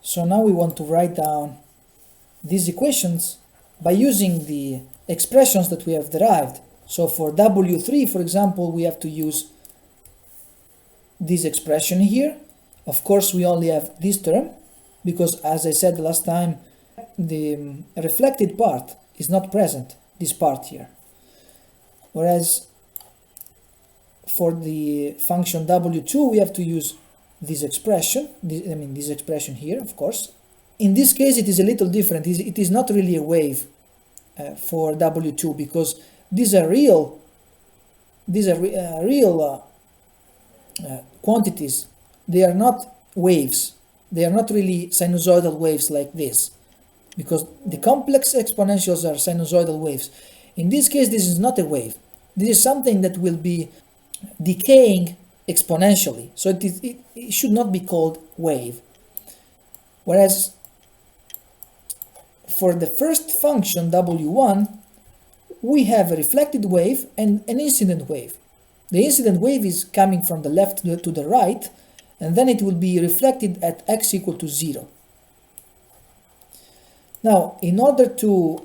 So now we want to write down these equations by using the expressions that we have derived. So for W3, for example, we have to use this expression here. Of course, we only have this term because, as I said last time, the reflected part is not present, this part here. Whereas for the function W2, we have to use this expression, this expression here, of course. In this case, it is a little different. It is not really a wave for W2 because these are real quantities. They are not waves. They are not really sinusoidal waves like this, because the complex exponentials are sinusoidal waves. In this case, this is not a wave. This is something that will be decaying exponentially. So it should not be called wave. Whereas for the first function, W1, we have a reflected wave and an incident wave. The incident wave is coming from the left to the right, and then it will be reflected at x equal to 0. Now, in order to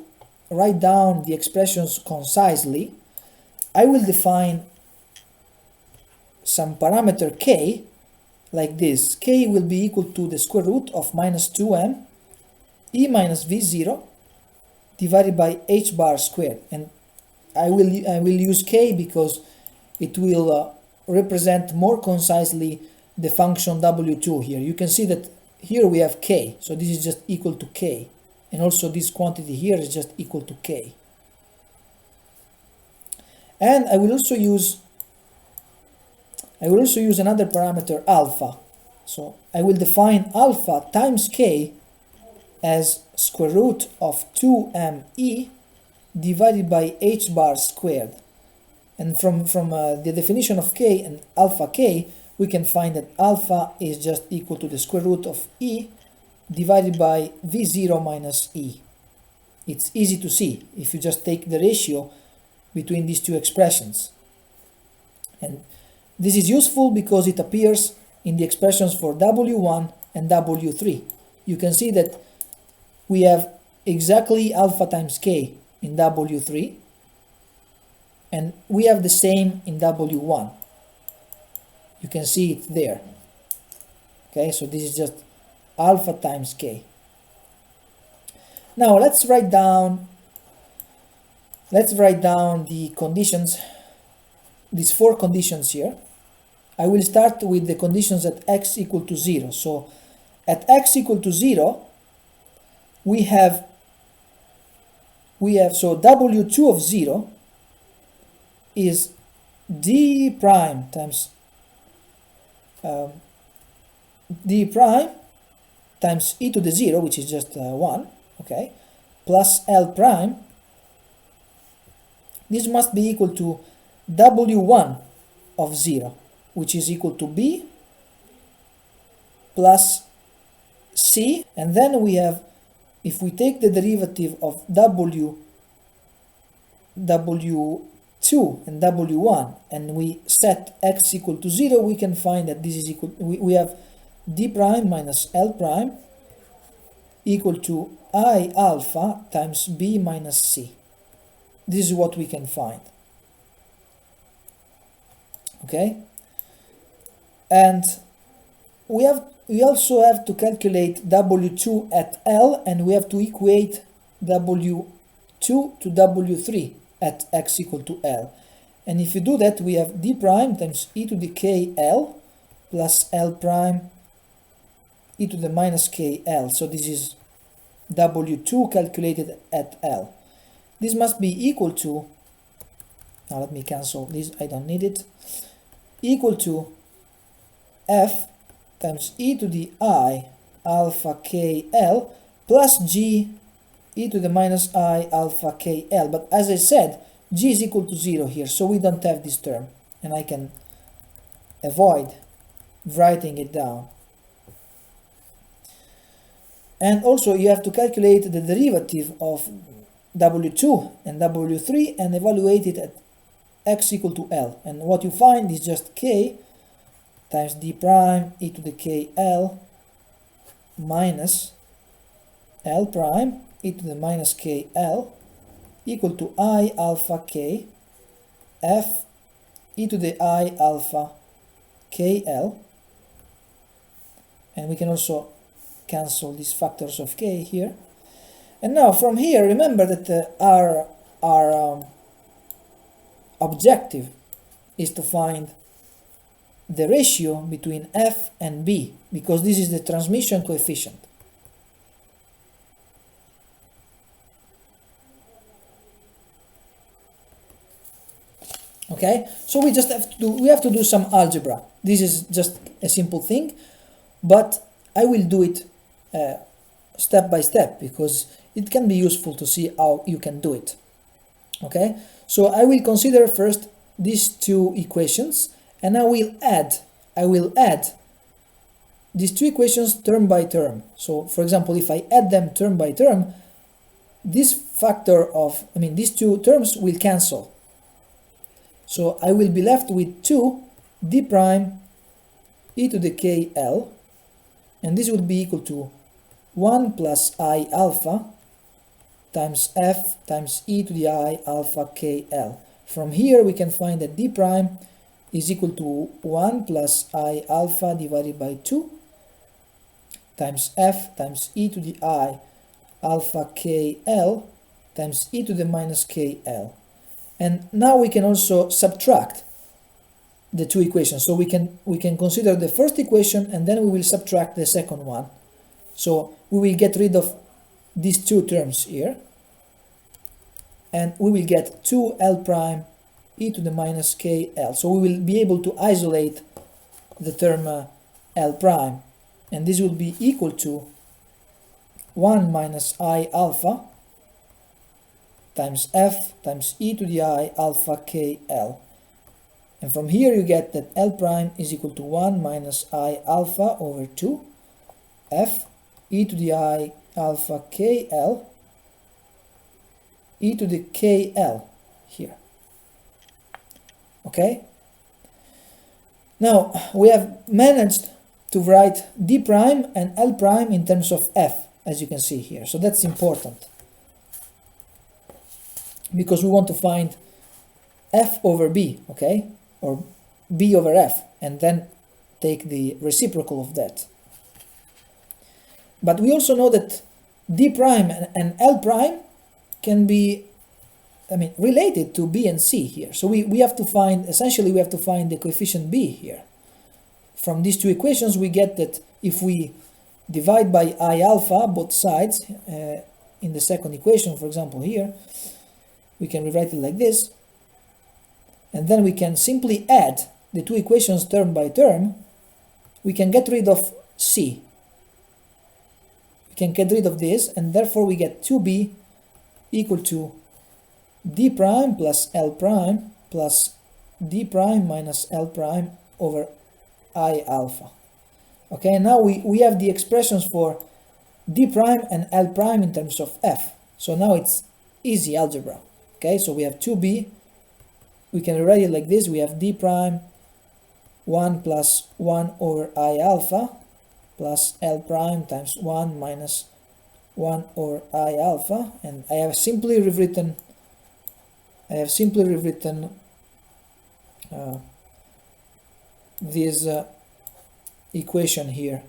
write down the expressions concisely, I will define some parameter k like this. K will be equal to the square root of minus 2m e minus v0 divided by h bar squared. And I will use k because it will represent more concisely the function w2 here. You can see that here we have k, so this is just equal to k, and also this quantity here is just equal to k. And I will also use another parameter alpha. So I will define alpha times k as square root of 2me divided by h bar squared. And from the definition of k and alpha k, we can find that alpha is just equal to the square root of e divided by v0 minus e. It's easy to see if you just take the ratio between these two expressions. And this is useful because it appears in the expressions for w1 and w3. You can see that we have exactly alpha times k in w3, and we have the same in w1. You can see it there. Okay, so this is just alpha times k. Now let's write down the conditions, these four conditions here. I will start with the conditions at x equal to 0. So at x equal to 0, we have so w2 of 0 is d prime times d prime times e to the 0, which is just 1, okay, plus L prime. This must be equal to w1 of 0, which is equal to b plus c. And then we have, if we take the derivative of w2 and w1 and we set x equal to 0, we can find that this is equal, we have d prime minus L prime equal to I alpha times b minus c. This is what we can find. Okay, and we also have to calculate w2 at L, and we have to equate w2 to w3 at x equal to L. And if you do that, we have d prime times e to the k L plus L prime e to the minus k L. So this is w2 calculated at L. This must be equal to, now let me cancel this, I don't need it, equal to f times e to the I alpha k L plus g e to the minus I alpha k L. But as I said, g is equal to 0 here, so we don't have this term, and I can avoid writing it down. And also you have to calculate the derivative of w2 and w3 and evaluate it at x equal to L. And what you find is just k times d prime e to the k L minus L prime e to the minus KL equal to I alpha K F e to the I alpha KL, and we can also cancel these factors of K here. And now from here, remember that our objective is to find the ratio between F and B, because this is the transmission coefficient. Okay, so we have to do some algebra. This is just a simple thing, but I will do it step by step because it can be useful to see how you can do it. Okay, so I will consider first these two equations, and I will add these two equations term by term. So for example, if I add them term by term, these two terms will cancel. So I will be left with 2 d prime e to the KL, and this would be equal to 1 plus I alpha times F times e to the I alpha KL. From here we can find that d prime is equal to 1 plus I alpha divided by 2 times F times e to the I alpha KL times e to the minus KL. And now we can also subtract the two equations. So we can consider the first equation, and then we will subtract the second one. So we will get rid of these two terms here, and we will get 2L prime e to the minus KL. So we will be able to isolate the term L prime, and this will be equal to 1 minus I alpha times F times e to the I alpha KL. And from here you get that L prime is equal to 1 minus I alpha over 2 F e to the I alpha KL e to the KL here. Okay? Now we have managed to write d prime and L prime in terms of F, as you can see here. So that's important, because we want to find F over B, okay, or B over F, and then take the reciprocal of that. But we also know that D prime and L prime can be, related to B and C here. So we have to find, essentially we have to find the coefficient B here. From these two equations we get that if we divide by I alpha both sides, in the second equation, for example here, we can rewrite it like this, and then we can simply add the two equations term by term. We can get rid of C. We can get rid of this, and therefore we get 2b equal to d prime plus L prime plus d prime minus L prime over I alpha. Okay, now we have the expressions for d prime and L prime in terms of F. So now it's easy algebra. Okay, so we have 2b, we can write it like this, we have d prime 1 plus 1 over I alpha plus L prime times 1 minus 1 over I alpha, and I have simply rewritten this equation here.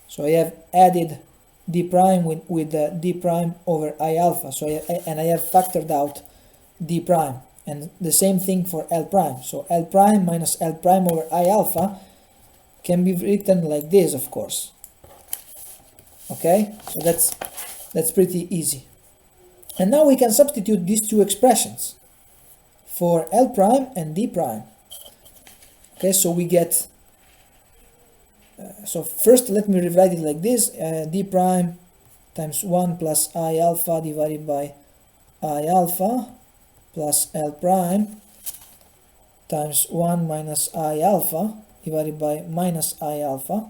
So I have added d prime with d prime over I alpha, so I have factored out d prime, and the same thing for L prime. So L prime minus L prime over I alpha can be written like this, of course. Okay, so that's pretty easy. And now we can substitute these two expressions for L prime and d prime. Okay, so we get so first let me rewrite it like this, d prime times 1 plus I alpha divided by I alpha plus L prime times 1 minus I alpha divided by minus I alpha.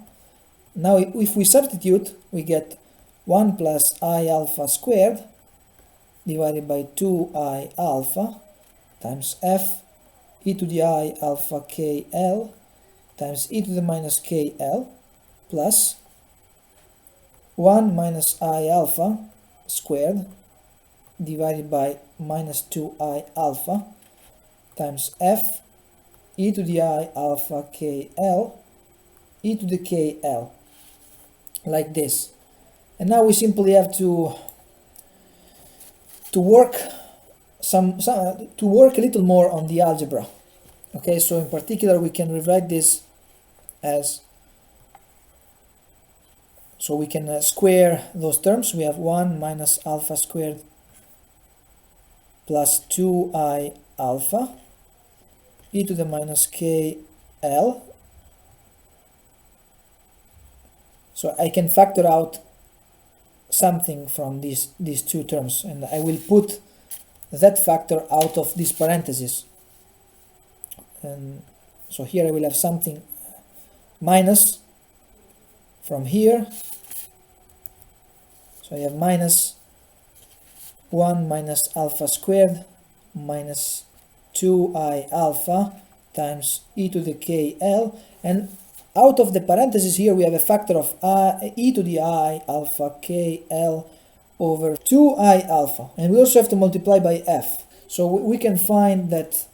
Now if we substitute, we get 1 plus I alpha squared divided by 2I alpha times F e to the I alpha KL times e to the minus KL plus 1 minus I alpha squared divided by minus 2I alpha times f e to the I alpha kl e to the kl, like this. And now we simply have to work to work a little more on the algebra. Okay, so in particular we can rewrite this as, so we can square those terms. We have 1 minus alpha squared plus 2I alpha e to the minus kl. So I can factor out something from these two terms, and I will put that factor out of this parenthesis. And so here I will have something minus from here. So I have minus 1 minus alpha squared minus 2I alpha times e to the kl, and out of the parentheses here we have a factor of e to the I alpha kl over 2I alpha, and we also have to multiply by f. So we can find that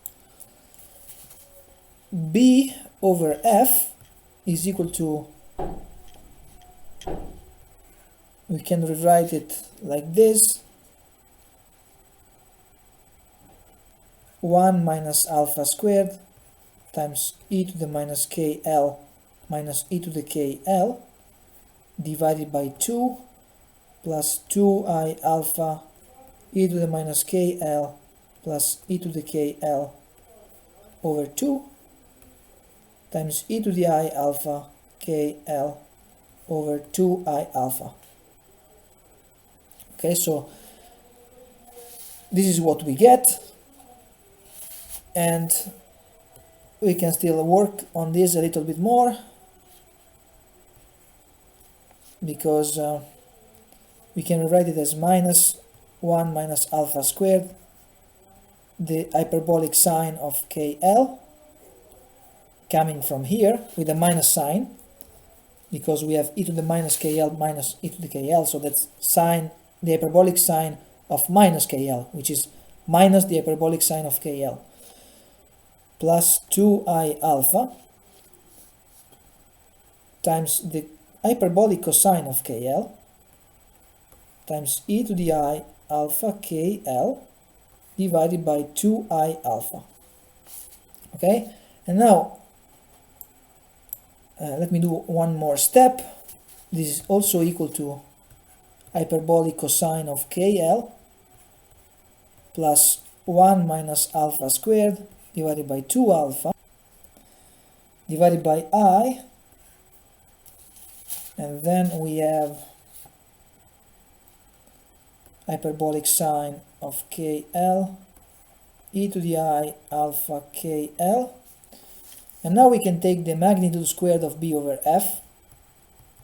b over f is equal to, we can rewrite it like this, 1 minus alpha squared times e to the minus kl minus e to the kl divided by 2 plus 2I alpha e to the minus kl plus e to the kl over 2 times e to the I alpha kl over 2I alpha. Okay, so this is what we get, and we can still work on this a little bit more, because we can rewrite it as minus 1 minus alpha squared, the hyperbolic sign of kl coming from here with a minus sign, because we have e to the minus kl minus e to the kl, so that's sign, the hyperbolic sign of minus kl, which is minus the hyperbolic sign of kl, plus 2I alpha times the hyperbolic cosine of kl times e to the I alpha kl divided by 2I alpha. Okay, and now let me do one more step. This is also equal to hyperbolic cosine of kl plus 1 minus alpha squared divided by 2 alpha divided by I, and then we have hyperbolic sign of kl e to the I alpha kl, and now we can take the magnitude squared of b over f,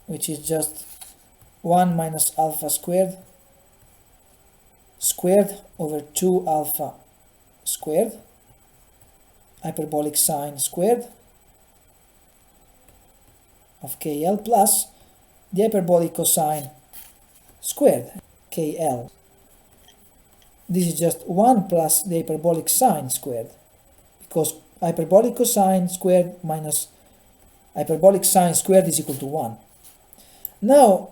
which is just 1 minus alpha squared over 2 alpha squared, hyperbolic sign squared of kl plus the hyperbolic cosine squared kl. This is just 1 plus the hyperbolic sign squared, because hyperbolic cosine squared minus hyperbolic sine squared is equal to 1. Now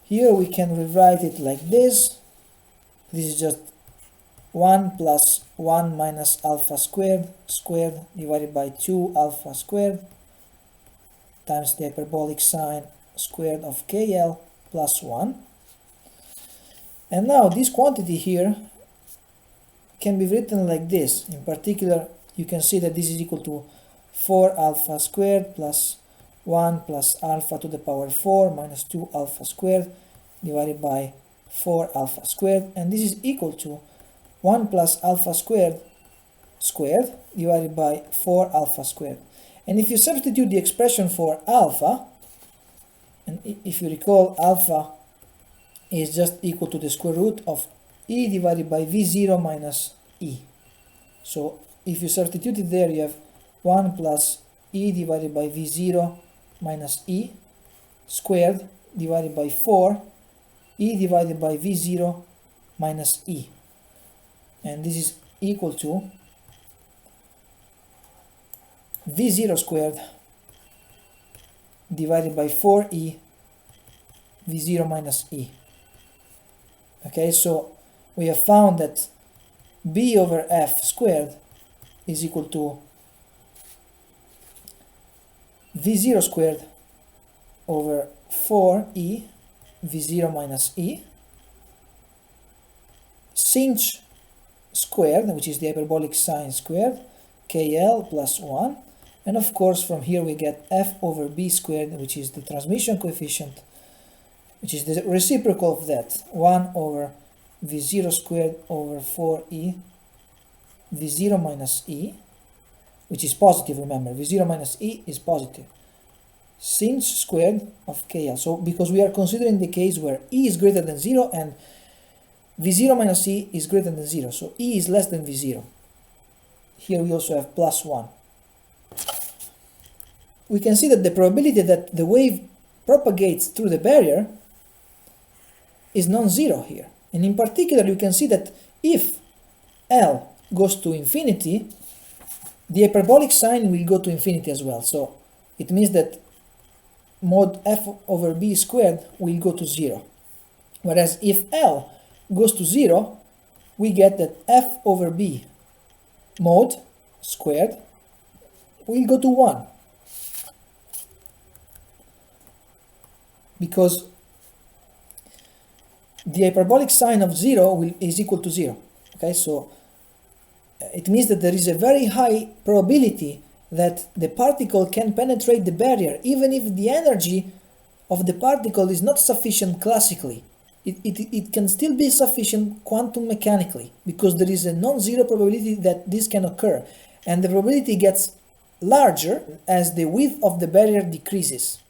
here we can rewrite it like this. This is just 1 plus 1 minus alpha squared divided by 2 alpha squared times the hyperbolic sign squared of kl plus 1. And now this quantity here can be written like this. In particular, you can see that this is equal to 4 alpha squared plus 1 plus alpha to the power 4 minus 2 alpha squared divided by 4 alpha squared, and this is equal to 1 plus alpha squared divided by 4 alpha squared. And if you substitute the expression for alpha, and if you recall, alpha is just equal to the square root of e divided by v0 minus e. So if you substitute it there, you have 1 plus e divided by v0 minus e squared divided by 4 E divided by V0 minus E. And this is equal to V0 squared divided by 4E V0 minus E. Okay, so we have found that B over F squared is equal to V0 squared over 4E V0 minus E sinh squared, which is the hyperbolic sine squared, KL plus 1. And of course from here we get F over B squared, which is the transmission coefficient, which is the reciprocal of that, 1 over V0 squared over 4E V0 minus E, which is positive, remember, V0 minus E is positive, sinh squared of KL. So because we are considering the case where E is greater than 0 and V0 minus E is greater than 0, so E is less than V0. Here we also have plus 1. We can see that the probability that the wave propagates through the barrier is non-zero here. And in particular, you can see that if L goes to infinity, the hyperbolic sign will go to infinity as well. So it means that mod F over B squared will go to 0. Whereas if L goes to 0, we get that F over B mod squared will go to 1. Because the hyperbolic sign of 0 is equal to 0. Okay, so it means that there is a very high probability that the particle can penetrate the barrier, even if the energy of the particle is not sufficient classically. It can still be sufficient quantum mechanically, because there is a non-zero probability that this can occur. And the probability gets larger as the width of the barrier decreases.